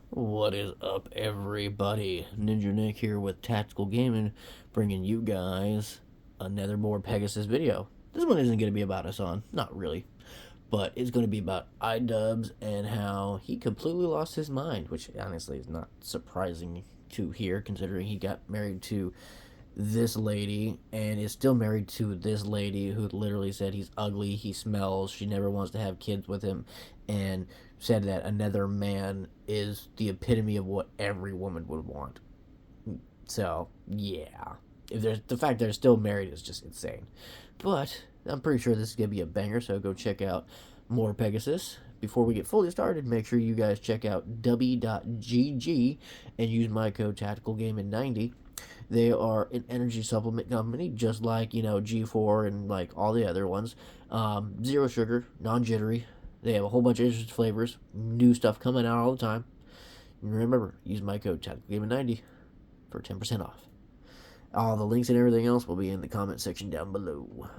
What is up, everybody? Ninja Nick here with Tactical Gaming, bringing you guys another more Pegasus video. This one isn't going to be about Hassan, not really, but it's going to be about IDubbbz and how he completely lost his mind, which honestly is not surprising to hear, considering he got married to this lady and is still married to this lady who literally said he's ugly, he smells, she never wants to have kids with him, and said that another man is the epitome of what every woman would want. So, yeah. If there's the fact they're still married is just insane. But I'm pretty sure this is gonna be a banger, so go check out more Pegasus. Before we get fully started, make sure you guys check out dubby.gg and use my code TacticalGaming90. They are an energy supplement company, just like G4 and like all the other ones. Zero sugar, non-jittery. They have a whole bunch of interesting flavors, new stuff coming out all the time. And remember, use my code TacticalGaming90 for 10% off. All the links and everything else will be in the comment section down below.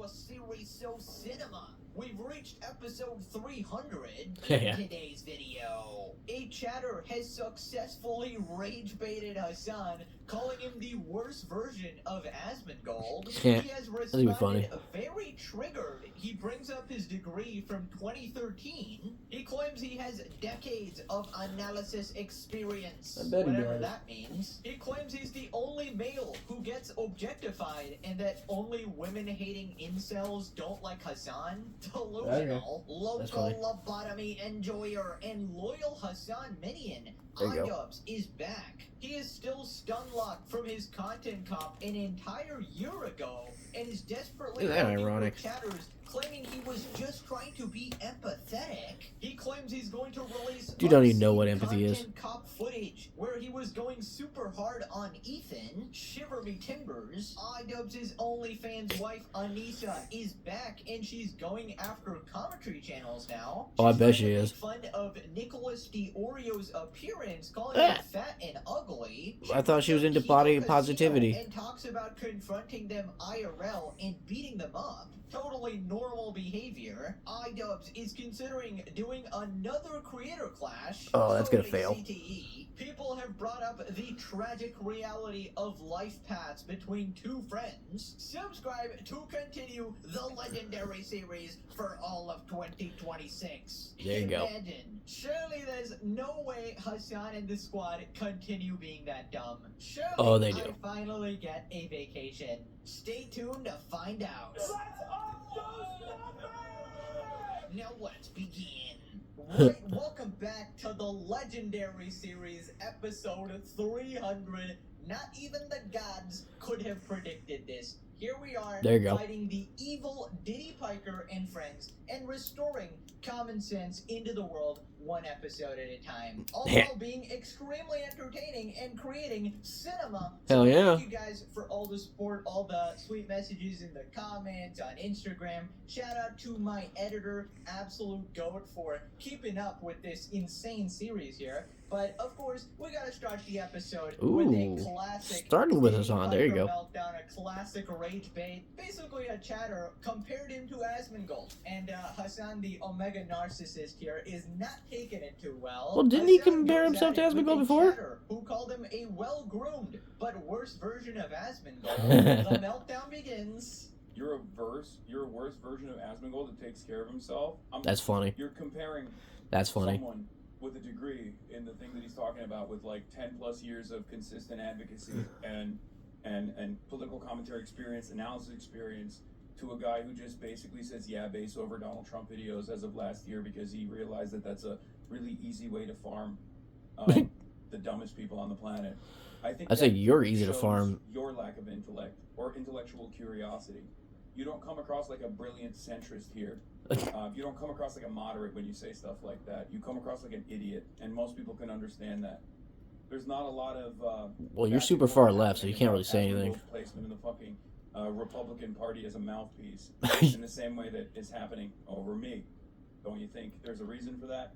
A series so cinema. We've reached episode 300 Yeah. in today's video. A chatter has successfully rage baited Hassan, calling him the worst version of Asmongold. Yeah, He has that'd be funny. responded very triggered. He brings up his degree from 2013. He claims he has decades of analysis experience. I bet he whatever does. that means. He claims he's the only male who gets objectified and that only women-hating incels don't like Hassan. Delusional, That's funny. local lobotomy enjoyer, and loyal Hassan minion. There you go. IDubbbz is back. He is still stun-locked from his content cop an entire year ago and is desperately Isn't that arguing ironic? with chatters, claiming he was just trying to be empathetic. He claims he's going to release You don't even know what obscene empathy is. content cop footage where he was going super hard on Ethan. Shiver me timbers. IDubbbz' OnlyFans wife Anissa is back and she's going after commentary channels now. Oh, I She's bet trying she to make is. fun of Nicholas D'Orio's appearance, calling Ah. him fat and ugly. I thought she was into Keto body Casino positivity. and talks about confronting them IRL and beating them up. Totally normal behavior. IDubbbz is considering doing another creator clash. Oh, that's gonna Totally fail. CTE. People have brought up the tragic reality of life paths between two friends. Subscribe to continue the legendary series for all of 2026. There you go. Imagine. Surely there's no way Hassan and the squad continue being that dumb. Surely Oh, they do. I finally get a vacation. Stay tuned to find out. Now let's begin. Right, welcome back to the legendary series, episode 300. Not even the gods could have predicted this. Here we are, There you go. fighting the evil Diddy Piker and friends, and restoring common sense into the world one episode at a time. All Yeah. while being extremely entertaining and creating cinema. Hell yeah. Thank you guys for all the support, all the sweet messages in the comments on Instagram. Shout out to my editor, Absolute Goat, for keeping up with this insane series here. But of course, we gotta start the episode with Ooh, a classic. starting with Diddy Hassan, there you Piper go. Meltdown, a classic rage bait. Basically, a chatter compared him to Asmongold, and Hassan, the Omega narcissist here, is not taking it too well. Well, didn't he Hassan compare goes himself at to it with Asmongold a before? chatter who called him a well-groomed but worse version of Asmongold. The meltdown begins. You're a worse version of Asmongold that takes care of himself. That's funny. You're comparing That's funny. someone with a degree in the thing that he's talking about with like 10 plus years of consistent advocacy and political commentary experience, analysis experience, to a guy who just basically says yeah base over Donald Trump videos as of last year because he realized that that's a really easy way to farm the dumbest people on the planet. I think I'd say that you're easy to shows farm. your lack of intellect or intellectual curiosity. You don't come across like a brilliant centrist here. You don't come across like a moderate when you say stuff like that. You come across like an idiot, and most people can understand that. There's not a lot of. Well, you're back super and far forth left, so you happening can't really about say Asmongold's anything. Placement in the fucking Republican Party as a mouthpiece, in the same way that is happening over me. Don't you think there's a reason for that?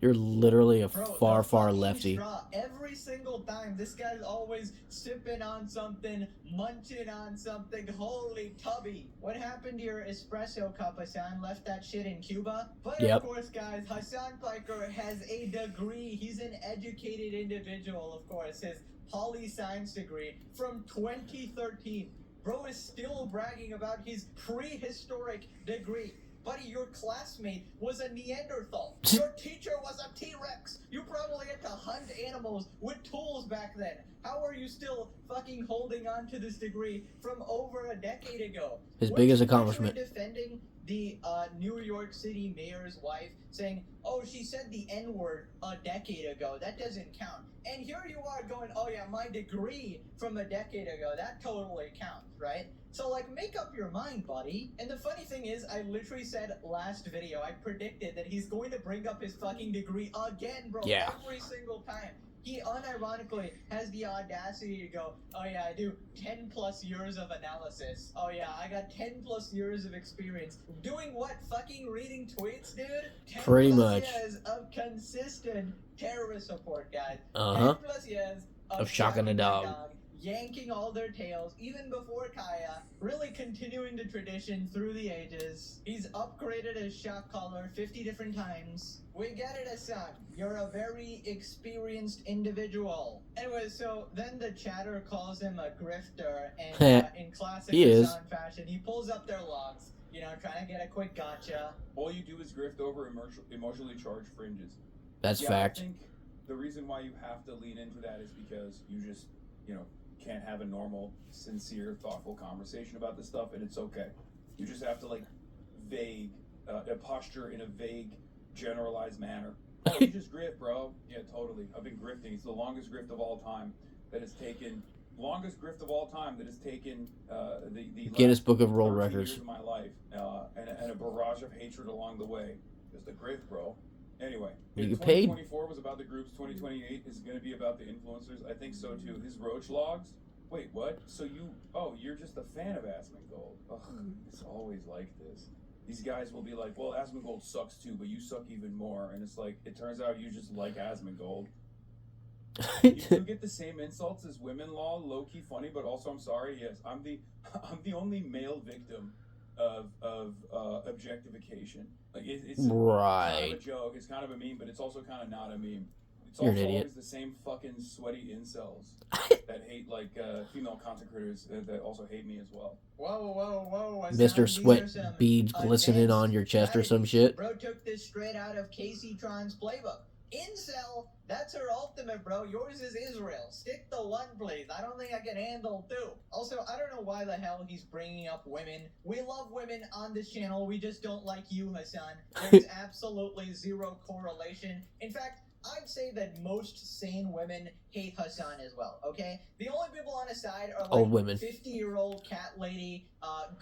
You're literally a Bro, far, the far fucking lefty. straw. Every single time, this guy's always sipping on something, munching on something. Holy tubby. What happened to your espresso cup, Hassan? Left that shit in Cuba? But Yep. of course, guys, Hassan Piker has a degree. He's an educated individual, of course. His poli-science degree from 2013. Bro is still bragging about his prehistoric degree. Buddy, your classmate was a Neanderthal. Your teacher was a T-Rex. You probably had to hunt animals with tools back then. How are you still fucking holding on to this degree from over a decade ago? His biggest accomplishment. Defending the New York City mayor's wife, saying, oh, she said the N-word a decade ago. That doesn't count. And here you are going, oh yeah, my degree from a decade ago, that totally counts, right? So, like, make up your mind, buddy. And the funny thing is, I literally said last video, I predicted that he's going to bring up his fucking degree again, bro. Yeah. Every single time. He unironically has the audacity to go, oh yeah, I do 10 plus years of analysis. Oh yeah, I got 10 plus years of experience. Doing what? Fucking reading tweets, dude? 10 Pretty plus much. years of consistent terrorist support, guys. Uh-huh. 10 plus years Of shocking a dog. Yanking all their tails, even before Kaya, really continuing the tradition through the ages. He's upgraded his shot caller 50 different times. We get it, Hassan. You're a very experienced individual. Anyway, so then the chatter calls him a grifter, and in classic Hassan fashion, he pulls up their logs, you know, trying to get a quick gotcha. All you do is grift over emotionally charged fringes. That's fact. I think the reason why you have to lean into that is because you just, you know, can't have a normal, sincere, thoughtful conversation about this stuff, and it's okay. You just have to, like, a posture in a vague, generalized manner. Oh, you just grift, bro. Yeah, totally. I've been grifting. It's the longest grift of all time the Guinness Book of World 13 Records. years of my life, and a barrage of hatred along the way. Just the grift, bro. Anyway, you get paid. 2024 was about the groups. 2028 is going to be about the influencers. I think so too. His roach logs. Wait, what? So you're just a fan of Asmongold. Ugh, it's always like this. These guys will be like, well, Asmongold sucks too, but you suck even more. And it's like, it turns out you just like Asmongold. You do get the same insults as women law, low key funny, but also I'm sorry. Yes, I'm the only male victim of objectification. Like it's right. kind of a joke. It's kind of a meme, but it's also kind of not a meme. It's You're also an idiot. always the same fucking sweaty incels that hate like female content creators that also hate me as well. Whoa. Mr. Sweat beads glistening on your chest or some shit. Bro took this straight out of Casey Tron's playbook. Incel, that's her ultimate, bro. Yours is Israel. Stick to one, please. I don't think I can handle two. Also, I don't know why the hell he's bringing up women. We love women on this channel. We just don't like you, Hassan. There's absolutely zero correlation. In fact, I'd say that most sane women hate Hassan as well, okay? The only people on his side are like old women. 50-year-old cat lady,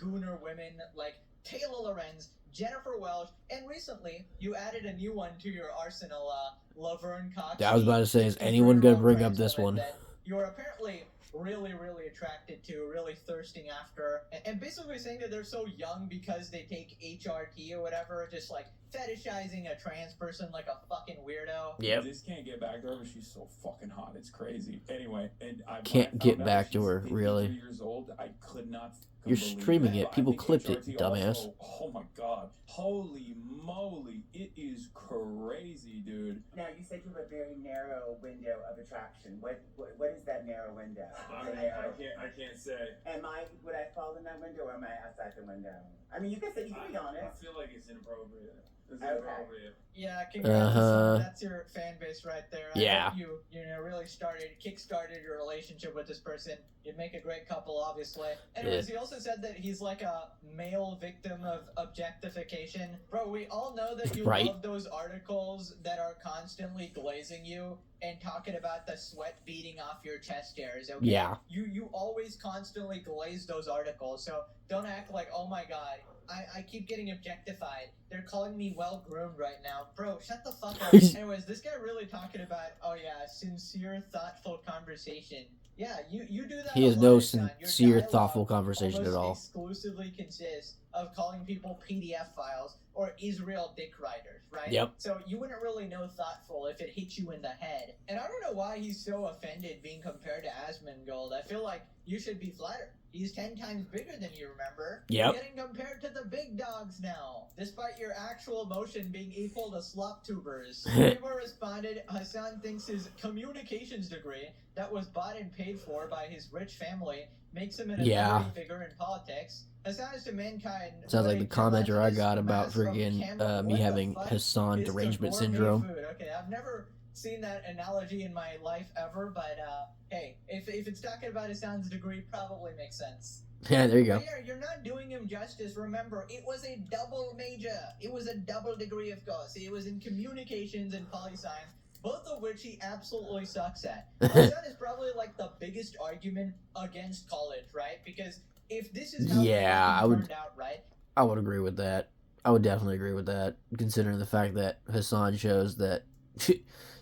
gooner women like Taylor Lorenz, Jennifer Welch, and recently you added a new one to your arsenal, Laverne Cox. I was about to say, is anyone gonna bring up this one? You're apparently really attracted to, really thirsting after, and basically saying that they're so young because they take HRT or whatever, just like fetishizing a trans person like a fucking weirdo. Yep. This can't get back to her, but she's so fucking hot. It's crazy. Anyway, and I Can't get back to her, really. Years old. I could not. You're streaming it. People clipped it, dumbass. Oh my god. Holy moly. It is crazy, dude. Now, you said you have a very narrow window of attraction. What is that narrow window? I can't say. Would I fall in that window or am I outside the window? I mean, you can be honest. I feel like it's inappropriate. Okay. Yeah, congrats. Uh-huh. That's your fan base right there. Yeah. I hope you really kickstarted your relationship with this person. You'd make a great couple, obviously. Anyways, he also said that he's like a male victim of objectification. Bro, we all know that you love those articles that are constantly glazing you and talking about the sweat beating off your chest hairs, okay? Yeah. You always constantly glaze those articles, so don't act like, oh my god, I keep getting objectified. They're calling me well-groomed right now. Bro, shut the fuck up. Anyways, this guy really talking about, oh yeah, sincere, thoughtful conversation. Yeah, you do that. He has no sincere, thoughtful conversation at all. Exclusively consists of calling people PDF files or Israel dick riders, right? Yep. So you wouldn't really know thoughtful if it hit you in the head. And I don't know why he's so offended being compared to Asmongold. I feel like you should be flattered. He's 10 times bigger than you, remember? Yep. You're getting compared to the big dogs now, despite your actual motion being equal to slop tubers. People responded, Hassan thinks his communications degree that was bought and paid for by his rich family makes him an authority figure in politics. Hassan is to mankind. Sounds like the commenter I got about freaking me having Hassan derangement syndrome. Food. Okay, I've never seen that analogy in my life ever, but hey, if it's talking about Hassan's degree, probably makes sense. Yeah, there you go. Here, you're not doing him justice. Remember, it was a double major. It was a double degree, of course. It was in communications and poli-science, both of which he absolutely sucks at. Hassan is probably like the biggest argument against college, right? Because if this is how it turned out, right? I would agree with that. I would definitely agree with that, considering the fact that Hassan shows that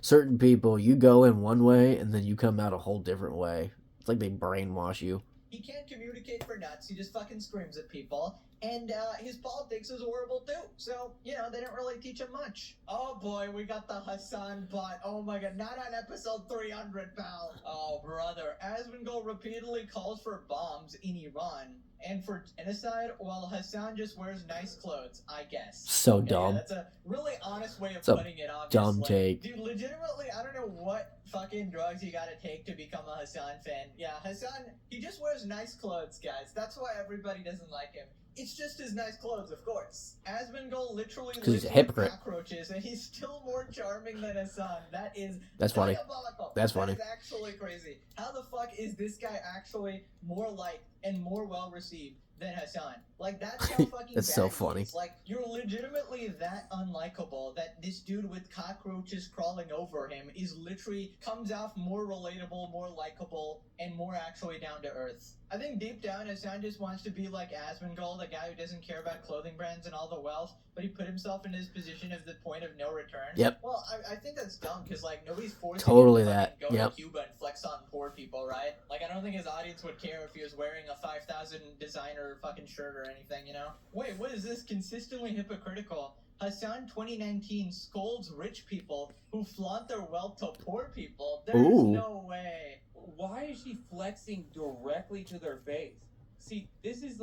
certain people, you go in one way and then you come out a whole different way. It's like they brainwash you. He can't communicate for nuts. He just fucking screams at people. And his politics is horrible too. So, you know, they didn't really teach him much. Oh boy, we got the Hassan bot. Oh my god, not on episode 300, pal. Oh brother, Asmongold repeatedly calls for bombs in Iran and for genocide while Hassan just wears nice clothes, I guess. So dumb. Yeah, that's a really honest way of It's a putting it, obviously. dumb take. Dude, legitimately, I don't know what fucking drugs you gotta take to become a Hassan fan. Yeah, Hassan, he just wears nice clothes, guys. That's why everybody doesn't like him. It's just his nice clothes, of course. Asmongold literally lives he's a hypocrite. with cockroaches, and he's still more charming than Hassan. That's funny. Diabolical. That's funny. That's actually crazy. How the fuck is this guy actually more liked and more well received than Hassan? Like, that's how fucking That's bad so he funny. is. Like, you're legitimately that unlikable that this dude with cockroaches crawling over him is literally comes off more relatable, more likable, and more actually down to earth. I think deep down, Hassan just wants to be like Asmongold, a guy who doesn't care about clothing brands and all the wealth, but he put himself in his position of the point of no return. Yep. Well, I think that's dumb, because, like, nobody's forcing Totally him to that. fucking go Yep. to Cuba and flex on poor people, right? Like, I don't think his audience would care if he was wearing a 5,000 designer fucking shirt or anything, you know? Wait, what is this? Consistently hypocritical. Hassan 2019 scolds rich people who flaunt their wealth to poor people. There's no way. Why is she flexing directly to their face? See, this is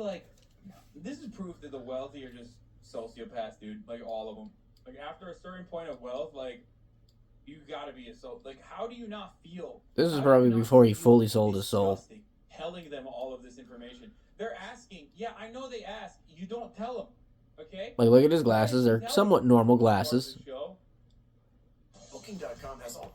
proof that the wealthy are just sociopaths, dude. Like, all of them. Like, after a certain point of wealth, like, you gotta be like, how do you not feel? This is probably before he fully sold his soul. Telling them all of this information. They're asking. Yeah, I know they ask. You don't tell them. Okay? Like, look at his glasses. They're somewhat normal glasses. Booking.com has all.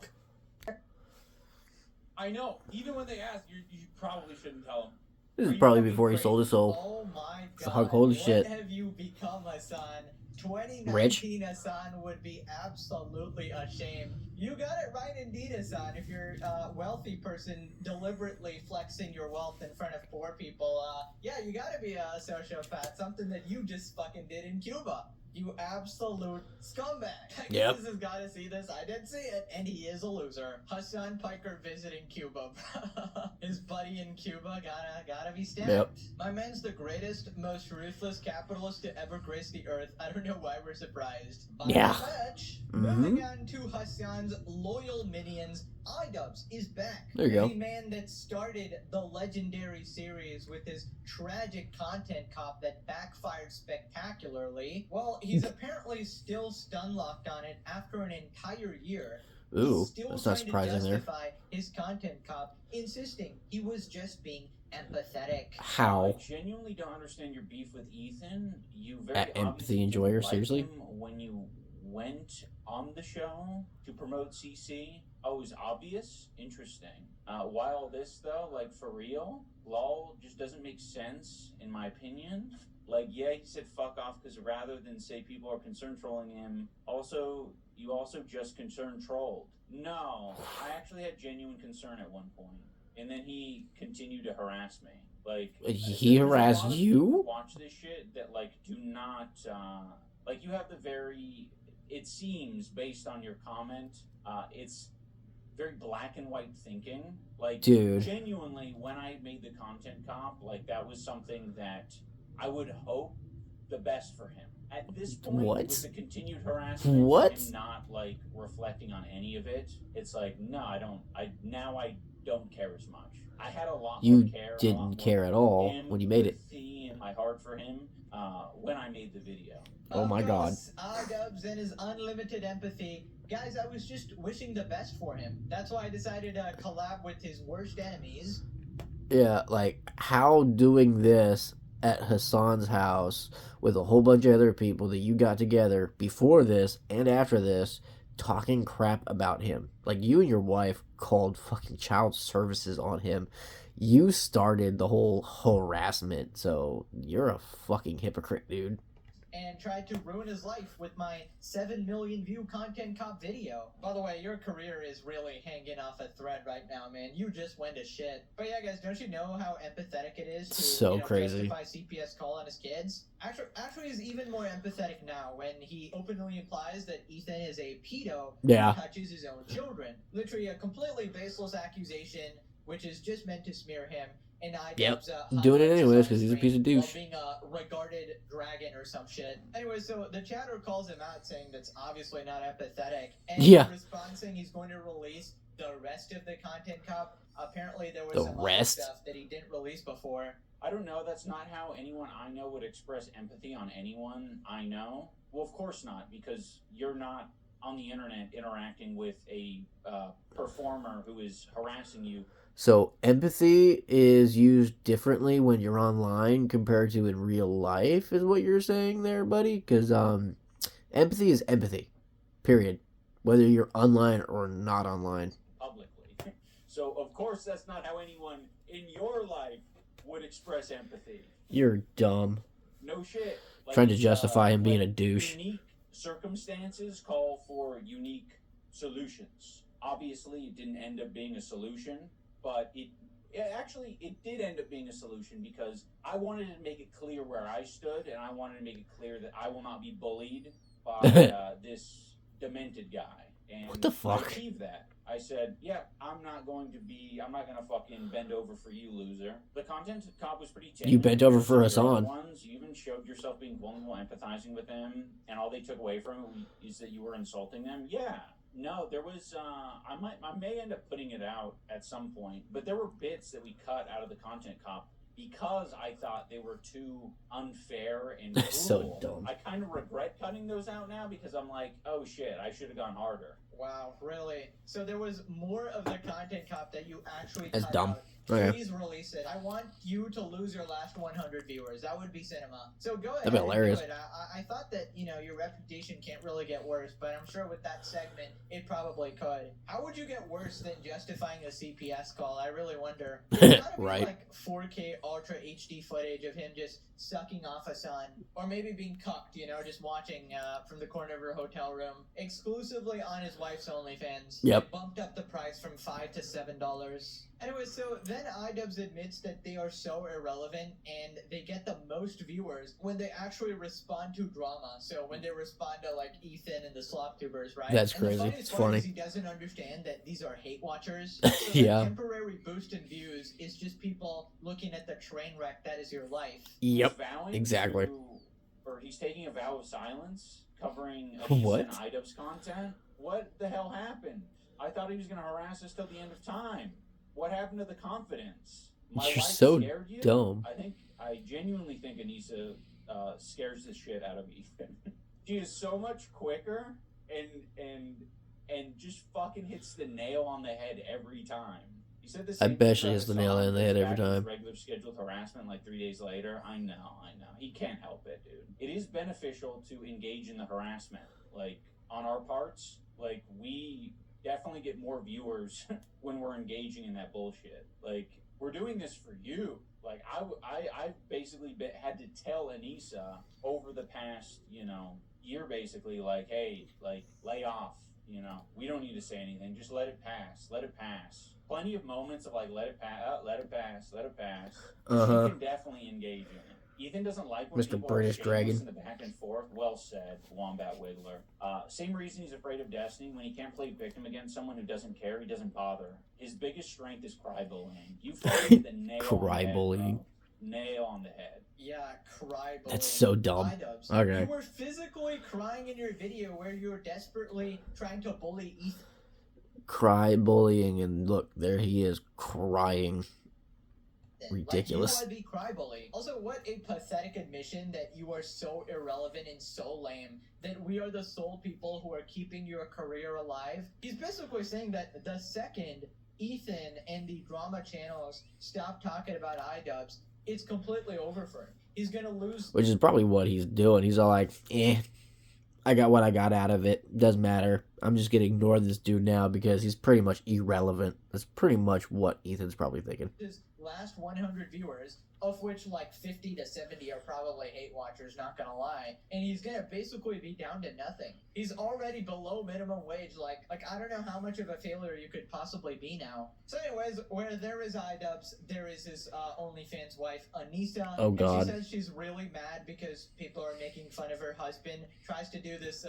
I know. Even when they ask, you probably shouldn't tell them. This is probably before he sold his soul. Oh my god. So holy shit. What have you become, Hassan? 2019 Rich? Hassan would be absolutely ashamed. You got it right indeed, Hassan. If you're a wealthy person deliberately flexing your wealth in front of poor people, yeah, you gotta be a sociopath. Something that you just fucking did in Cuba. You absolute scumbag. Yep. This has got to see this. I did see it, and he is a loser. Hassan Piker visiting Cuba. His buddy in Cuba gotta be stamped. Yep. My man's the greatest, most ruthless capitalist to ever grace the earth. I don't know why we're surprised. Yeah. Moving on to Hassan's loyal minions, IDubbbz is back. There you go. The man that started the legendary series with his tragic content cop that backfired spectacularly. Well, he's apparently still stun locked on it after an entire year. Ooh, He's still that's not trying surprising to there. justify his content cop, insisting he was just being empathetic. How? I genuinely don't understand your beef with Ethan. You very Empathy obviously enjoyer, didn't like seriously? him when you went on the show to promote CC. Oh, it was obvious? Interesting. Why all this, though? Like, for real? LOL just doesn't make sense, in my opinion. Like, yeah, he said fuck off because rather than say people are concern trolling him, you also just concern trolled. No, I actually had genuine concern at one point, and then he continued to harass me. Like, He there's a harassed lot of you? people who watch this shit that, like, do not, like, you have the very, it seems, based on your comment, it's very black and white thinking. Like, Dude. genuinely, when I made the content comp, like, that was something that I would hope the best for him. At this point, What? with the continued harassment, What? him not like reflecting on any of it, it's like, no, I don't care as much. I had a lot more You care. didn't care at all when you made it. Empathy in my heart for him when I made the video. Oh my God. IDubbbz and his unlimited empathy. Guys, I was just wishing the best for him. That's why I decided to collab with his worst enemies. Yeah, like, how doing this at Hassan's house with a whole bunch of other people that you got together before this and after this talking crap about him. Like, you and your wife called fucking child services on him. You started the whole harassment, so you're a fucking hypocrite, dude. And tried to ruin his life with my 7 million view Content Cop video. By the way, your career is really hanging off a thread right now, man. You just went to shit. But yeah, guys, don't you know how empathetic it is to So crazy. justify CPS call on his kids? Actually, he's even more empathetic now when he openly implies that Ethan is a pedo Yeah. who touches his own children. Literally a completely baseless accusation, which is just meant to smear him. And IDubbbz, Doing it highlights anyways his because he's a piece of while douche. being a regarded dragon or some shit. Anyway, so the chatter calls him out saying that's obviously not empathetic. And Yeah. in response saying he's going to release the rest of the Content Cop. Apparently there was The some rest? other stuff that he didn't release before. I don't know. That's not how anyone I know would express empathy on anyone I know. Well, of course not, because you're not on the internet interacting with a performer who is harassing you. So empathy is used differently when you're online compared to in real life, is what you're saying there, buddy? Because empathy is empathy, period. Whether you're online or not online. Publicly. So, of course, that's not how anyone in your life would express empathy. You're dumb. No shit. Like, Trying to justify him being a like, douche. Unique circumstances call for unique solutions. Obviously, it didn't end up being a solution, but it did end up being a solution because I wanted to make it clear where I stood, and I wanted to make it clear that I will not be bullied by this demented guy. And What the fuck? I achieved that. I said, yeah, I'm not gonna fucking bend over for you, loser. The Content Cop was pretty tame. You bent over for Your Hassan. ones, you even showed yourself being vulnerable, empathizing with them, and all they took away from it is that you were insulting them. Yeah. No, there was, I may end up putting it out at some point, but there were bits that we cut out of the Content Cop because I thought they were too unfair and cruel. So dumb. I kind of regret cutting those out now because I'm like, oh shit, I should have gone harder. Wow, really? So there was more of the Content Cop that you actually That's cut dumb. out. Okay. Please release it. I want you to lose your last 100 viewers. That would be cinema. So go ahead. That'd be hilarious. And do it. I thought that, your reputation can't really get worse, but I'm sure with that segment, it probably could. How would you get worse than justifying a CPS call? I really wonder. It's gotta be Right. like 4K Ultra HD footage of him just sucking off a son. Or maybe being cucked, just watching from the corner of her hotel room. Exclusively on his wife's OnlyFans. Yep. It bumped up the price from $5 to $7. Anyway, so then IDubbbz admits that they are so irrelevant and they get the most viewers when they actually respond to drama. So when they respond to like Ethan and the SlopTubers, right? That's And the crazy. funniest It's part funny. is he doesn't understand that these are hate watchers. So Yeah. the temporary boost in views is just people looking at the train wreck that is your life. Yep. He's vowing exactly. or he's taking a vow of silence, covering What? and IDubbbz content. What the hell happened? I thought he was going to harass us till the end of time. What happened to the confidence? My You're wife so scared you? dumb. I genuinely think Anissa scares the shit out of Ethan. She is so much quicker and just fucking hits the nail on the head every time. You said the I same bet thing she about hits the Hassan, nail on the head back every in his time. Regular scheduled harassment like 3 days later. I know. He can't help it, dude. It is beneficial to engage in the harassment, like on our parts. Like we definitely get more viewers when we're engaging in that bullshit. Like we're doing this for you. Like I've basically had to tell Anissa over the past year basically like, hey, like lay off. We don't need to say anything. Just let it pass. Let it pass. Plenty of moments of like let it pass. Let it pass. Let it pass. Uh-huh. She can definitely engage in it. Ethan doesn't like when Mr. people British are Dragon. shameless in the back and forth. Well said, Wombat Wiggler. Same reason he's afraid of Destiny. When he can't play victim against someone who doesn't care, he doesn't bother. His biggest strength is cry bullying. You fucking hit the nail on the head, Cry bullying. bro. nail on the head. Yeah, cry bullying. That's so dumb. IDubbbz. Okay. You were physically crying in your video where you were desperately trying to bully Ethan. Cry bullying, and look, there he is crying. Ridiculous. Like, you are the cry bully. Also, what a pathetic admission that you are so irrelevant and so lame that we are the sole people who are keeping your career alive. He's basically saying that the second Ethan and the drama channels stop talking about IDubbbz, it's completely over for him. He's gonna lose. Which is probably what he's doing. He's all like, I got what I got out of it. Doesn't matter. I'm just gonna ignore this dude now because he's pretty much irrelevant. That's pretty much what Ethan's probably thinking. His last 100 viewers, of which like 50 to 70 are probably hate watchers, not gonna lie, and he's gonna basically be down to nothing. He's already below minimum wage. Like I don't know how much of a failure you could possibly be now. So anyways, where there is IDubbbz, there is his OnlyFans wife, Anissa. Oh, God. And she says she's really mad because people are making fun of her husband, tries to do this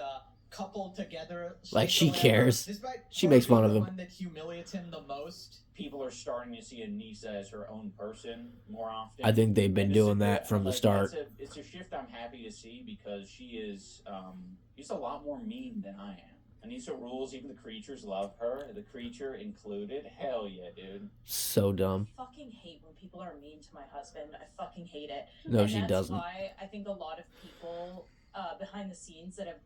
couple together. Like she cares. Despite She makes fun of the him. one that humiliates him the most. People are starting to see Anissa as her own person more often. I think they've been And doing that from the start. It's a shift I'm happy to see because she is she's a lot more mean than I am. Anissa rules. Even the creatures love her. The creature included. Hell yeah, dude. So dumb. I fucking hate when people are mean to my husband. I fucking hate it. No, and she that's doesn't. why I think a lot of people behind the scenes that have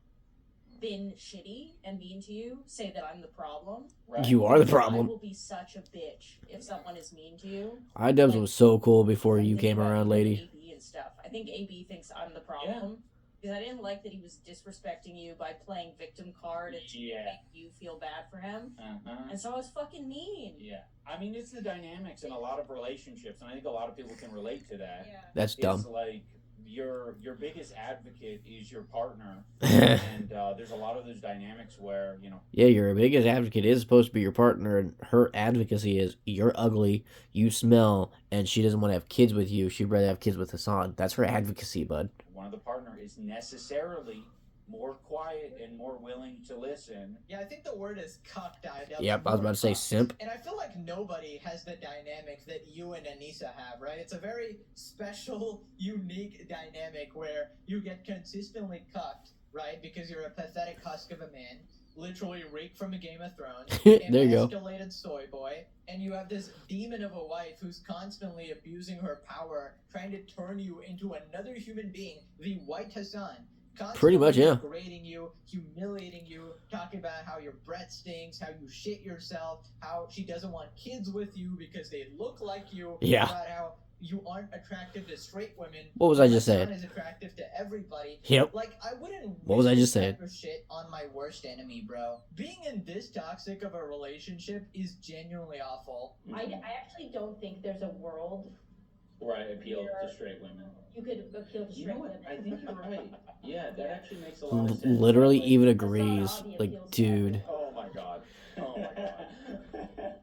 been shitty and mean to you say that I'm the problem. Right. You are the I problem. will be such a bitch if someone is mean to you. IDubbbz was so cool before I'm you thinking came about around, you lady. and AB and stuff. I think AB thinks I'm the problem. Because I didn't like that he was disrespecting you by playing victim card and to Yeah. make you feel bad for him. Uh-huh. And so I was fucking mean. Yeah. I mean, it's the dynamics in a lot of relationships, and I think a lot of people can relate to that. Yeah. That's dumb. It's like your biggest advocate is your partner, and there's a lot of those dynamics where Yeah, your biggest advocate is supposed to be your partner, and her advocacy is you're ugly, you smell, and she doesn't want to have kids with you. She'd rather have kids with Hassan. That's her advocacy, bud. one of the partner is necessarily more quiet and more willing to listen. Yeah, I think the word is cucked. Yep, I was about to say simp. And I feel like nobody has the dynamic that you and Anissa have, right? It's a very special, unique dynamic where you get consistently cucked, right? Because you're a pathetic husk of a man, literally reeked from a Game of Thrones, There you go. emasculated soy boy, and you have this demon of a wife who's constantly abusing her power, trying to turn you into another human being, the White Hassan. Pretty much, yeah. Degrading you, humiliating you, talking about how your breath stinks, how you shit yourself, how she doesn't want kids with you because they look like you. Yeah. About how you aren't attractive to straight women. What was I just Hassan saying? is attractive to everybody. Yep. Like, I wouldn't. What was I wish just this saying? type of shit on my worst enemy, bro. Being in this toxic of a relationship is genuinely awful. I actually don't think there's a world Where I appeal Yeah. to straight women. you could appeal to You know straight what? women. I think you're right. Yeah, that actually makes a lot of sense. Literally Like, even Hassan agrees. Abi Like, appeals to dude. everyone. Oh my god. Oh my god.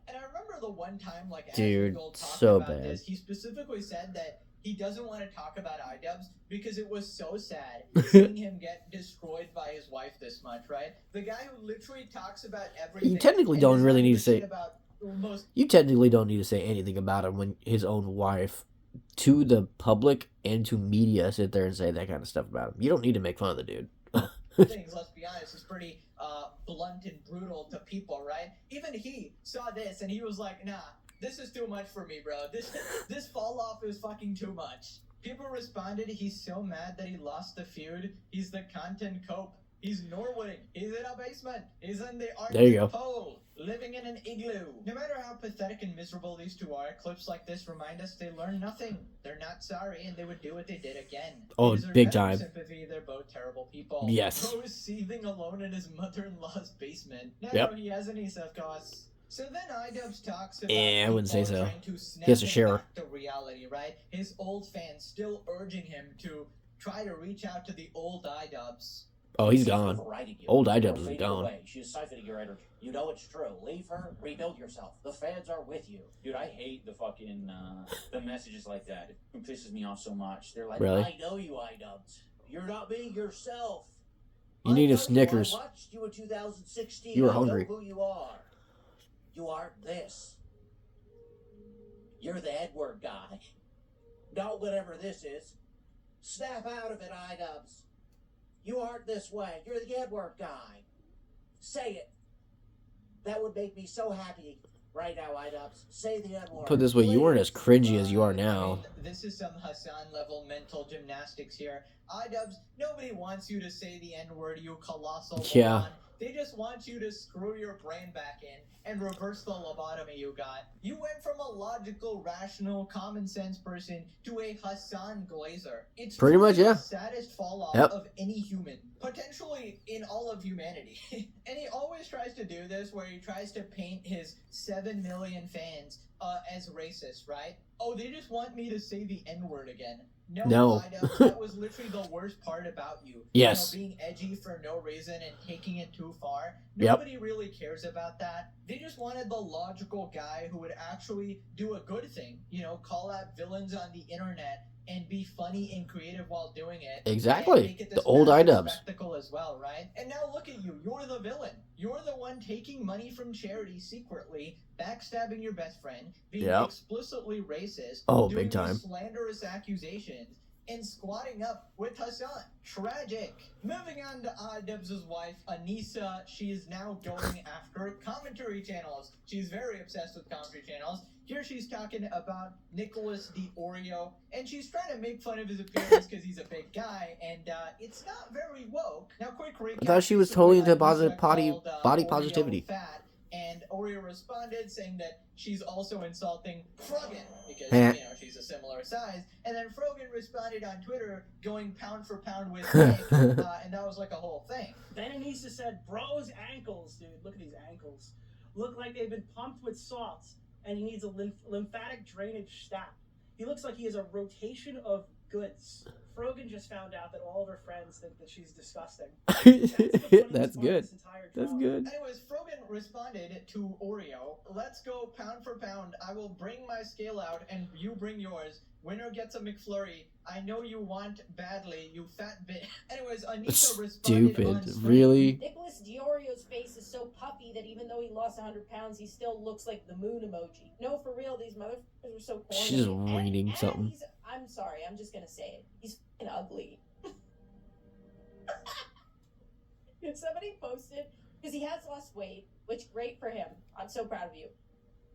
And I remember the one time, like, as Dude, Eagle talked so about bad. this, he specifically said that he doesn't want to talk about IDubbbz because it was so sad seeing him get destroyed by his wife this much, right? The guy who literally talks about everything. You technically and don't does really not need give to a say- shit about most. You technically don't need to say anything about him when his own wife, to the public and to media, sit there and say that kind of stuff about him. You don't need to make fun of the dude. Things, let's be honest, is pretty blunt and brutal to people, right? Even he saw this and he was like, nah, this is too much for me, bro. This fall off is fucking too much. People responded, he's so mad that he lost the feud. He's the content cope. He's Norwooding. He's in a basement. He's in the There you Arctic go. Pole, living in an igloo. No matter how pathetic and miserable these two are, clips like this remind us they learned nothing. They're not sorry, and they would do what they did again. Oh, They deserve big better time. Sympathy. They're both terrible people. Yes. Bro is seething alone in his mother-in-law's basement. No, Yep. no, he has any of course. So then IDubbbz talks about I wouldn't say people so. trying to snap He has to him share. back to reality, right? His old fans still urging him to try to reach out to the old IDubbbz. Oh, he's She's gone. overriding you. Old You're IDubbbz is fading gone. away. She is siphoning your energy. You know it's true. Leave her. Rebuild yourself. The fans are with you. Dude, I hate the fucking the messages like that. It pisses me off so much. They're like, Really? I know you, IDubbbz. You're not being yourself. You I need a know Snickers. I watched you in 2016. You were I know hungry. who you are. You aren't this. You're the Edward guy. No, whatever this is. Snap out of it, IDubbbz. You aren't this way. You're the N-word guy. Say it. That would make me so happy right now, IDubbbz. Say the N-word. Put it this way, you weren't as cringy as you are I now. mean, this is some Hassan level mental gymnastics here. IDubbbz, nobody wants you to say the N-word, you colossal Yeah. moron. They just want you to screw your brain back in and reverse the lobotomy you got. You went from a logical, rational, common sense person to a Hassan Glazer. It's Pretty much, truly yeah. the saddest fall off Yep. of any human, potentially in all of humanity. And he always tries to do this where he tries to paint his 7 million fans as racist, right? Oh, they just want me to say the N-word again. No. IDubbbz, that was literally the worst part about you. Yes. You know, being edgy for no reason and taking it too far. Yep. Nobody really cares about that. They just wanted the logical guy who would actually do a good thing. You know, call out villains on the internet and be funny and creative while doing it. Exactly. And make it The this old massive IDubbbz. spectacle as well, right? And now look at you. You're the villain. You're the one taking money from charity secretly, backstabbing your best friend, being Yep. explicitly racist, Oh, doing big time. these slanderous accusations, and squatting up with Hassan. Tragic. Moving on to IDubbbz's wife, Anissa. She is now going after commentary channels. She's very obsessed with commentary channels. Here she's talking about Nicholas the Oreo, and she's trying to make fun of his appearance because he's a big guy, and it's not very woke. Now, quick recap. I thought she was totally into Anissa body called, body Oreo positivity. fat, and Oreo responded saying that she's also insulting Frogan because, Heh. you know, she's a similar size. And then Frogan responded on Twitter going pound for pound with Nick, and that was like a whole thing. Then Anissa said, bro's ankles, dude, look at these ankles. Look like they've been pumped with salts, and he needs a lymphatic drainage stat. He looks like he has a rotation of goods. Frogan just found out that all of her friends think that she's disgusting. That's good. That's good. Anyways, Frogan responded to Oreo, let's go pound for pound. I will bring my scale out and you bring yours. Winner gets a McFlurry. I know you want badly, you fat bitch. Anyways, Anissa responded Stupid. on screen. Really? Nicholas Diorio's face is so puffy that even though he lost 100 pounds, he still looks like the moon emoji. No, for real, these motherfuckers are so corny. She's reading and something. I'm sorry, I'm just gonna say it. He's fucking ugly. If somebody posted, because he has lost weight, which great for him. I'm so proud of you.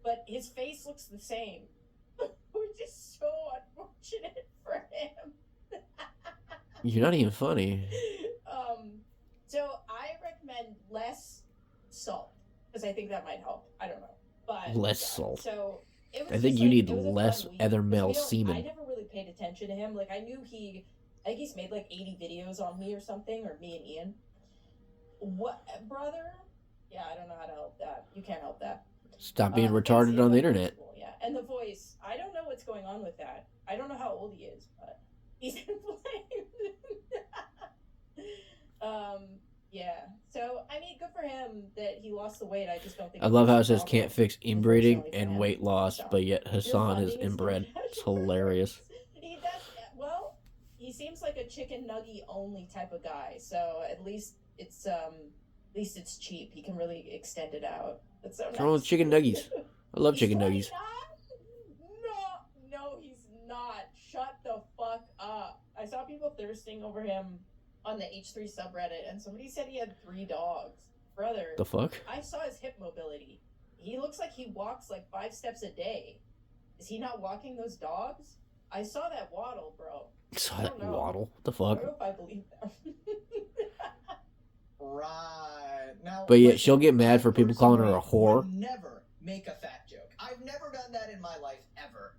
But his face looks the same, which is so unfortunate for him. You're not even funny. So I recommend less salt because I think that might help. I don't know, but Less salt. So it was I think just, you like, need it was a less fun week, other 'cause male we don't- I semen. never really paid attention to him. Like I knew I think he's made like 80 videos on me or something, or me and Ian. What, brother? Yeah, I don't know how to help that. You can't help that. Stop being It's retarded on the internet. impossible, yeah, and the voice. I don't know what's going on with that. I don't know how old he is, but he's inflamed. Yeah. So I mean, good for him that he lost the weight. I just don't think. I it's love how it his says fault. can't fix inbreeding Unfortunately for and him. weight loss, So, but yet you're Hassan is funding his inbred. profession. It's hilarious. He does well. He seems like a chicken nugget only type of guy. So at least it's cheap. He can really extend it out. That's so nice. What's wrong with chicken nuggies? I love chicken nuggies. 29? No, he's not. Shut the fuck up. I saw people thirsting over him on the H3 subreddit, and somebody said he had 3 dogs. Brother, The fuck? I saw his hip mobility. He looks like he walks like 5 steps a day. Is he not walking those dogs? I saw that waddle, bro. Saw I that don't know. waddle. The I fuck? don't know if I believe that. Right. Now, But yet listen, she'll get mad for people calling her a personally whore. would never make a fat joke. I've never done that in my life ever.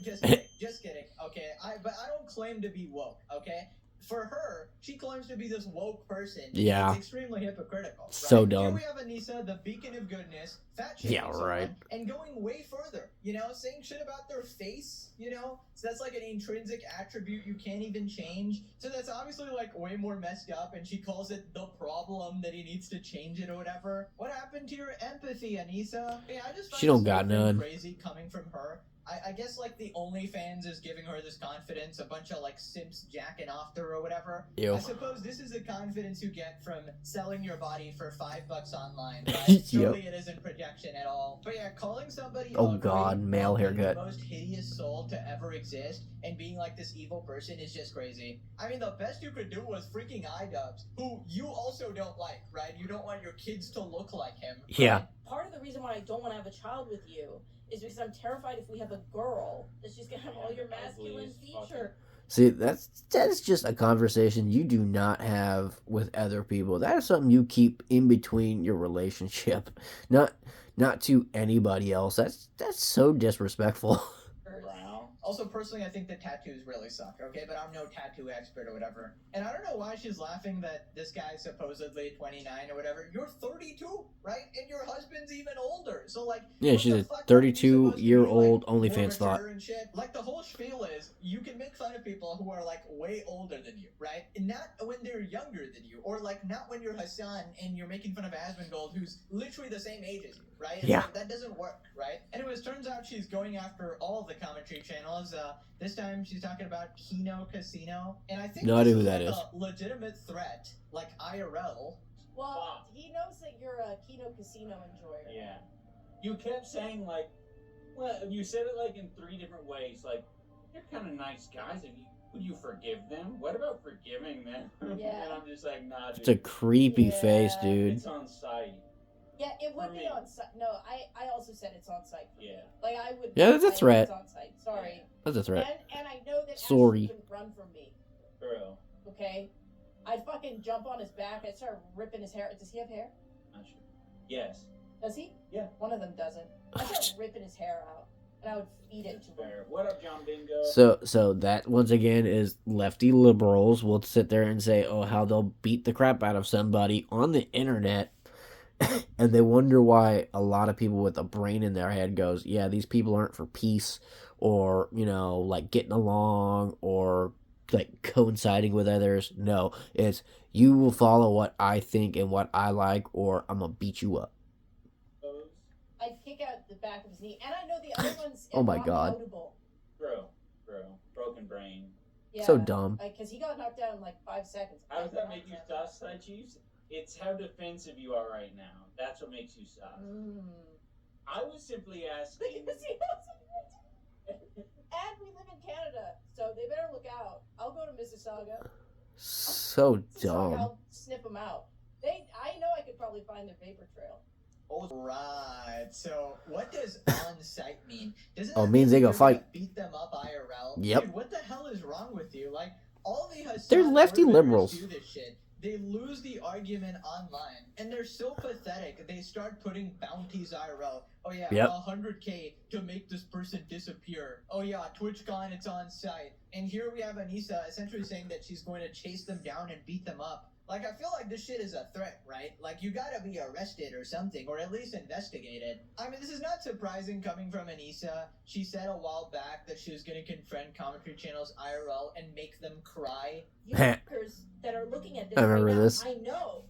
Just kidding. Just kidding. Okay. But I don't claim to be woke. Okay. For her, she claims to be this woke person. Yeah. It's extremely hypocritical. Right? So Here dumb. we have Anissa, the beacon of goodness, fat shaming Yeah, right. someone, and going way further. You know, saying shit about their face. You know, so that's like an intrinsic attribute you can't even change. So that's obviously like way more messed up. And she calls it the problem that he needs to change it or whatever. What happened to your empathy, Anissa? Yeah, I just find She don't this got whole thing none. Crazy coming from her. I guess like the OnlyFans is giving her this confidence, a bunch of like simps jacking off to her or whatever. Ew. I suppose this is the confidence you get from selling your body for $5 online, right? Surely it isn't projection. attraction at all. But yeah, calling somebody Oh ugly God, male while being haircut. the most hideous soul to ever exist and being like this evil person is just crazy. I mean, the best you could do was freaking IDubbbz, who you also don't like, right? You don't want your kids to look like him. Yeah. Part of the reason why I don't want to have a child with you is because I'm terrified if we have a girl that she's gonna have all your masculine feature. See, that's just a conversation you do not have with other people. That is something you keep in between your relationship, not to anybody else. That's so disrespectful. Wow. Also, personally, I think the tattoos really suck, okay? But I'm no tattoo expert or whatever. And I don't know why she's laughing that this guy's supposedly 29 or whatever. You're 32, right? And your husband's even older. So, like... Yeah, she's a 32-year-old OnlyFans thought. And shit? Like, the whole spiel is, you can make fun of people who are, like, way older than you, right? And not when they're younger than you. Or, like, not when you're Hassan and you're making fun of Asmongold, who's literally the same age as you, right? Yeah. Like, that doesn't work, right? Anyways, turns out she's going after all the commentary channels. This time she's talking about Kino Casino, and I think No idea this who that like is. a legitimate threat, like IRL. Well, he knows that you're a Kino Casino enjoyer. Yeah. You kept saying, like, well, you said it, like, in 3 different ways. Like, they're kind of nice guys. Would you forgive them? What about forgiving them? Yeah. And I'm just like, nah, dude. It's a creepy Yeah. face, dude. It's on site. Yeah, it would For be me. on site. No, I also said it's on site. For me. Yeah. Like, I would. Yeah, that's a claim threat. It's on site. Sorry. That's a threat. And I know that Sorry. Ashton couldn't run from me. For real. Okay. I'd fucking jump on his back. I'd start ripping his hair. Does he have hair? Not sure. Yes. Does he? Yeah. One of them doesn't. I'd start ripping his hair out, and I would feed it to him. Fair. What up, John Bingo? So that once again is lefty liberals will sit there and say, oh, how they'll beat the crap out of somebody on the internet, and they wonder why a lot of people with a brain in their head goes, yeah, these people aren't for peace or, you know, like getting along or like coinciding with others. No, it's you will follow what I think and what I like, or I'm gonna beat you up. I'd kick out the back of his knee, and I know the other ones. Oh my are God. notable. Bro. Broken brain. Yeah, So dumb. Because he got knocked down in like 5 seconds. How does that make you sus, Chiefs? It's how defensive you are right now. That's what makes you sus. I was simply asking. And we live in Canada, so they better look out. I'll go to Mississauga. So dumb. I'll sniff them out. I know I could probably find their vapor trail. Right. So, what does on-site mean? Doesn't Oh, that means they mean go you're fight. gonna beat them up IRL? Yep. Dude, what the hell is wrong with you? Like, all the Hassan They're lefty orbiters liberals. do this shit. They lose the argument online, and they're so pathetic. They start putting bounties IRL. Oh yeah, Yep. 100K to make this person disappear. Oh yeah, TwitchCon, it's on site. And here we have Anissa essentially saying that she's going to chase them down and beat them up. Like, I feel like this shit is a threat, right? Like, you gotta be arrested or something, or at least investigated. I mean, this is not surprising coming from Anissa. She said a while back that she was gonna confront commentary channels IRL and make them cry. You fuckers that are looking at this I remember right now, this. I know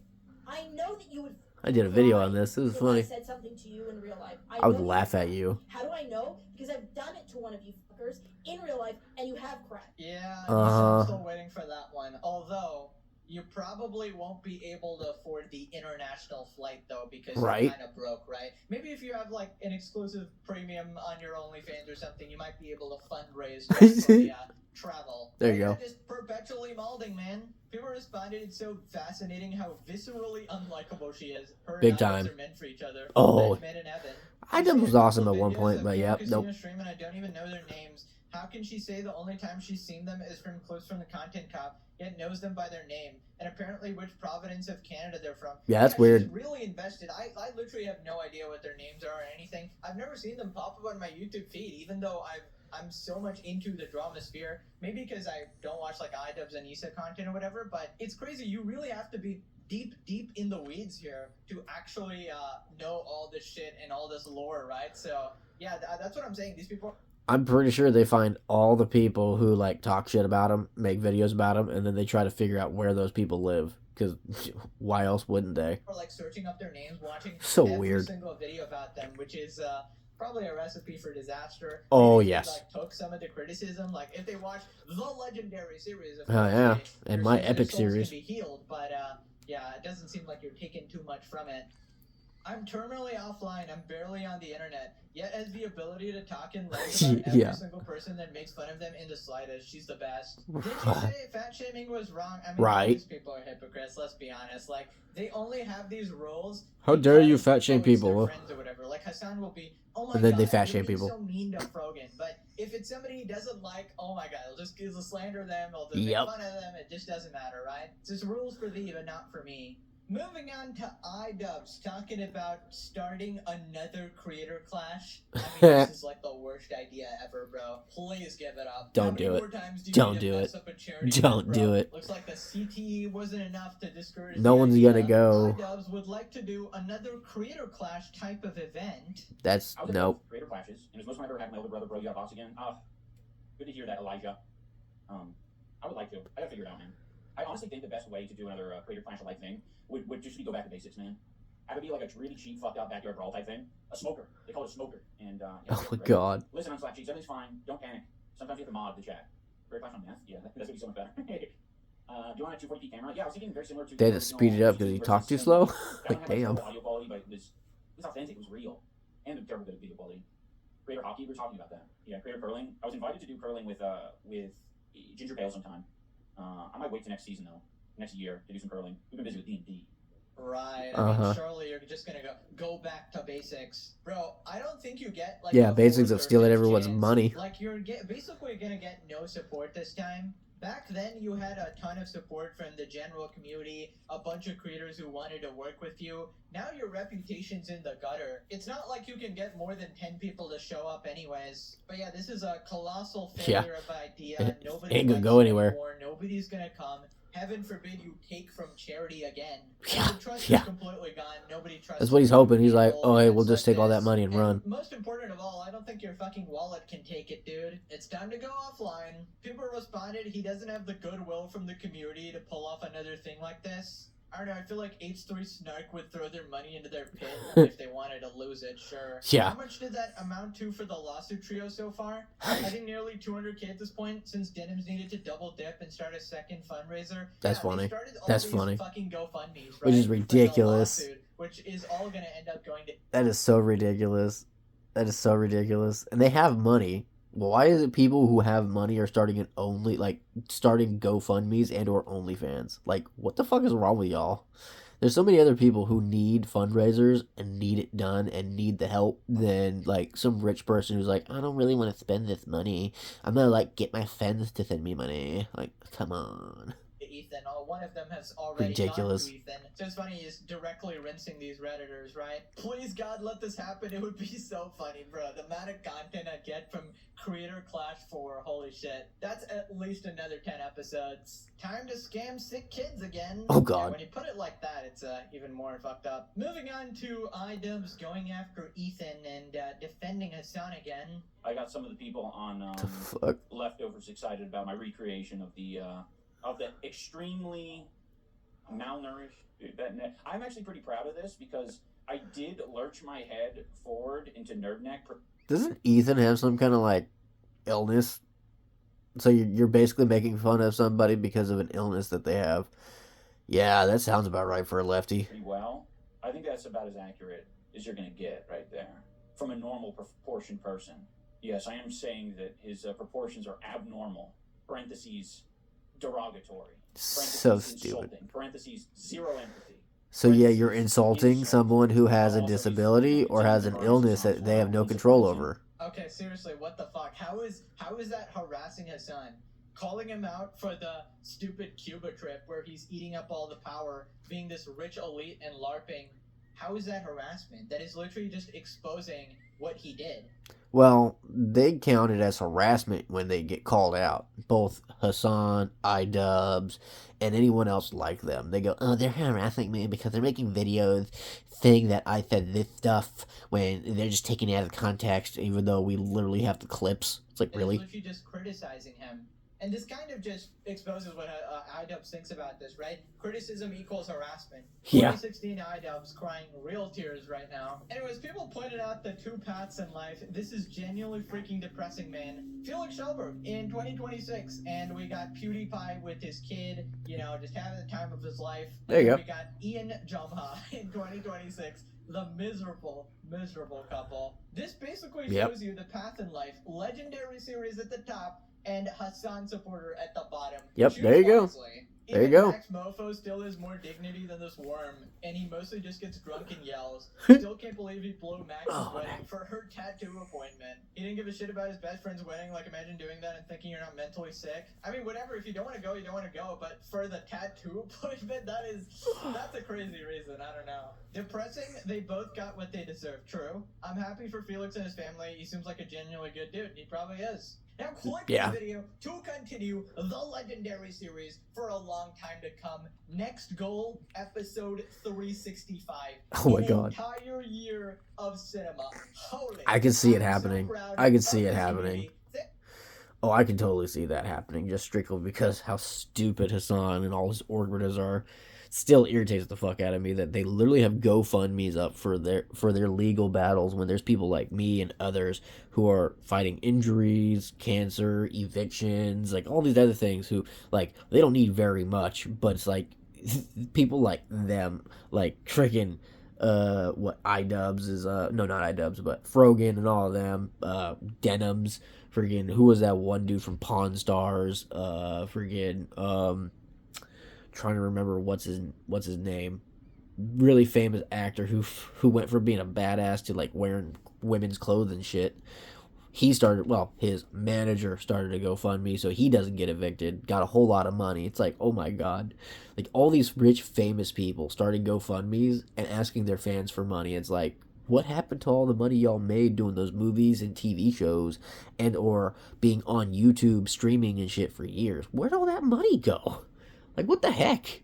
that you would. I did a video cry on this. It was if funny. I said something to you in real life. I would know laugh at you. How do I know? Because I've done it to one of you fuckers in real life, and you have cried. Yeah, Uh-huh. I'm still waiting for that one. Although, you probably won't be able to afford the international flight, though, because Right. you're kind of broke, right? Maybe if you have, like, an exclusive premium on your OnlyFans or something, you might be able to fundraise just for the travel. There you Or go. Just perpetually molding, man. People responded, it's so fascinating how viscerally unlikable she is. Her Big and time. Ives are meant for each other. Oh. Benjamin and Evan. IDubbbz was awesome at one Videos point, of but Kino yep, Casino nope. stream and I don't even know their names. How can she say the only time she's seen them is from clips from the Content Cop, yet knows them by their name, and apparently which province of Canada they're from? Yeah, that's She's weird. really invested. I literally have no idea what their names are or anything. I've never seen them pop up on my YouTube feed, even though I'm so much into the drama sphere. Maybe because I don't watch like IDubbbz and Issa content or whatever, but it's crazy. You really have to be deep in the weeds here to actually know all this shit and all this lore, right? So yeah, that's what I'm saying. These people I'm pretty sure they find all the people who like talk shit about them, make videos about them, and then they try to figure out where those people live. Because why else wouldn't they? are like searching up their names, watching So every weird. single video about them, which is probably a recipe for disaster. Oh, Maybe if yes. They, like, took some of the criticism, like if they watched the legendary series of Oh, yeah. Thursday, And their my souls epic can series. be healed, but yeah, it doesn't seem like you're taking too much from it. I'm terminally offline. I'm barely on the internet. Yet has the ability to talk in legs about every Yeah. single person that makes fun of them in the slightest. She's the best. Did you say fat shaming was wrong? I mean, all Right. these people are hypocrites. Let's be honest. Like, they only have these rules. How dare you because, fat shame it's their people? friends or whatever. Like Hassan will be, oh my And then god, they fat you're shame being people. so mean to Frogan. But if it's somebody he doesn't like, oh my god, he'll slander them. He'll just Yep. make fun of them. It just doesn't matter, right? It's just rules for thee, but not for me. Moving on to IDubbbz, talking about starting another creator clash. I mean, this is like the worst idea ever, bro. Please give it up. Don't How many do it. more times do you Don't need to do mess it. up a charity Don't event, do bro? it. Looks like the CTE wasn't enough to discourage No the one's idea. gonna go. IDubbbz would like to do another creator clash type of event. That's I was at nope. both creator clashes, and it was most of my ever had my older brother, bro. You got box again. Good to hear that, Elijah. I would like to. I gotta figure it out, man. I honestly think the best way to do another creator clash like thing would just be go back to basics, man. Have it be like a really cheap, fucked out backyard brawl type thing. A smoker. They call it a smoker. And yeah, Oh my right? god. Listen, I'm Slack Cheeks. Everything's fine. Don't panic. Sometimes you have to mod the chat. Creator clash on math. Yeah, that's gonna be so much better. Do you want a 240p camera? Yeah, I was thinking very similar to. They had to speed it up because he talked too slow. Like damn. Audio quality, but it was authentic. It was real, and a terrible bit of video quality. Creator hockey. We were talking about that. Yeah, creator curling. I was invited to do curling with Ginger Bale sometime. I might wait to next season though, next year to do some curling. We've been busy with D&D. Right. I mean, surely you're just gonna go back to basics, bro. I don't think you get like basics of stealing everyone's money. Like you're basically gonna get no support this time. Back then, you had a ton of support from the general community, a bunch of creators who wanted to work with you. Now your reputation's in the gutter. It's not like you can get more than 10 people to show up anyways. But yeah, this is a colossal failure of idea. Nobody ain't gonna likes go you anywhere. anymore. Nobody's gonna come. Heaven forbid you take from charity again. Yeah, The trust yeah. is completely gone. Nobody trusts. That's what he's hoping. He's like, people, oh, hey, events we'll just like take all that this. money and run. Most important of all, I don't think your fucking wallet can take it, dude. It's time to go offline. People responded he doesn't have the goodwill from the community to pull off another thing like this. I don't know, I feel like H3 Snark would throw their money into their pit if they wanted to lose it, sure. Yeah. How much did that amount to for the lawsuit trio so far? I think nearly 200K at this point, since Denims needed to double dip and start a second fundraiser. That's They funny. started all That's these funny. fucking GoFundMes, Which is right? For the ridiculous. lawsuit, which is all gonna end up going to... That is so ridiculous. That is so ridiculous. And they have money. Why is it people who have money are starting starting GoFundMes and or OnlyFans? Like, what the fuck is wrong with y'all? There's so many other people who need fundraisers and need it done and need the help than like some rich person who's like, I don't really want to spend this money. I'm gonna like get my friends to send me money. Like, come on. Ethan. One of them has already Ridiculous. gone to Ethan. So it's funny he's directly rinsing these Redditors, right? Please, God, let this happen. It would be so funny, bro. The amount of content I get from Creator Clash 4, holy shit. That's at least another 10 episodes. Time to scam sick kids again. Oh, God. Yeah, when you put it like that, it's even more fucked up. Moving on to IDubbbz going after Ethan and defending Hassan again. I got some of the people on What the fuck? Leftovers excited about my recreation of the extremely malnourished. I'm actually pretty proud of this because I did lurch my head forward into nerd neck. Doesn't Ethan have some kind of like illness? So you're basically making fun of somebody because of an illness that they have. Yeah, that sounds about right for a lefty. Pretty well. I think that's about as accurate as you're going to get right there from a normal proportion person. Yes, I am saying that his proportions are abnormal. Parentheses, derogatory. So stupid. Insulting. Parentheses, zero empathy. So yeah, you're insulting someone who has a disability or has an illness that they have no control over. Okay, seriously, what the fuck? How is that harassing Hassan? Calling him out for the stupid Cuba trip where he's eating up all the power, being this rich elite and LARPing. How is that harassment? That is literally just exposing what he did. Well, they count it as harassment when they get called out. Both Hassan, IDubbbz, and anyone else like them. They go, oh, they're harassing me because they're making videos saying that I said this stuff when they're just taking it out of context, even though we literally have the clips. It's like, really? It's literally just criticizing him. And this kind of just exposes what IDubbbz thinks about this, right? Criticism equals harassment. Yeah. 2016 IDubbbz crying real tears right now. Anyways, people pointed out the two paths in life. This is genuinely freaking depressing, man. Felix Schellberg in 2026, and we got PewDiePie with his kid, just having the time of his life. There you go. We got Ian Jumha in 2026. The miserable couple. This basically Yep. shows you the path in life. Legendary series at the top and Hassan supporter at the bottom. Yep, Choose there you go. wisely. There you Even go. Max Mofo still has more dignity than this worm, and he mostly just gets drunk and yells. Still can't believe he blew Max's Oh, wedding for her tattoo appointment. He didn't give a shit about his best friend's wedding. Like, imagine doing that and thinking you're not mentally sick. I mean, whatever. If you don't want to go, you don't want to go. But for the tattoo appointment, that's a crazy reason. I don't know. Depressing. They both got what they deserve. True. I'm happy for Felix and his family. He seems like a genuinely good dude. He probably is. Now click Yeah. the video to continue the legendary series for a long time to come. Next goal, episode 365. Oh my An God. entire year of cinema. Holy. I can see it I'm so happening. proud I can of see it this happening. community. Oh, I can totally see that happening, just strictly because how stupid Hassan and all his orbiters are. Still irritates the fuck out of me that they literally have GoFundMe's up for their legal battles when there's people like me and others who are fighting injuries, cancer, evictions, like all these other things who, like, they don't need very much, but it's like people like them, like freaking what IDubbbz is no, not IDubbbz, but Frogan and all of them, Denims, friggin' who was that one dude from Pawn Stars, trying to remember what's his name, really famous actor who went from being a badass to like wearing women's clothes and shit. He started, well, his manager started a GoFundMe so he doesn't get evicted, got a whole lot of money. It's like, oh my God, like all these rich famous people starting GoFundMes and asking their fans for money. It's like, what happened to all the money y'all made doing those movies and TV shows and or being on YouTube streaming and shit for years? Where'd all that money go? Like, what the heck?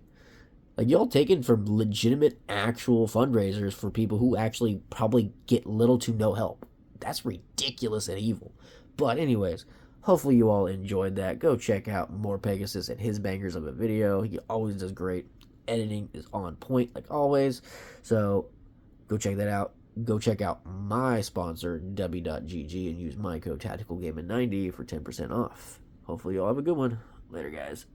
Like, y'all taking from legitimate, actual fundraisers for people who actually probably get little to no help. That's ridiculous and evil. But anyways, hopefully you all enjoyed that. Go check out more Pegasus and his bangers of a video. He always does great. Editing is on point, like always. So, go check that out. Go check out my sponsor, W.GG, and use my code TacticalGaming90 for 10% off. Hopefully you all have a good one. Later, guys.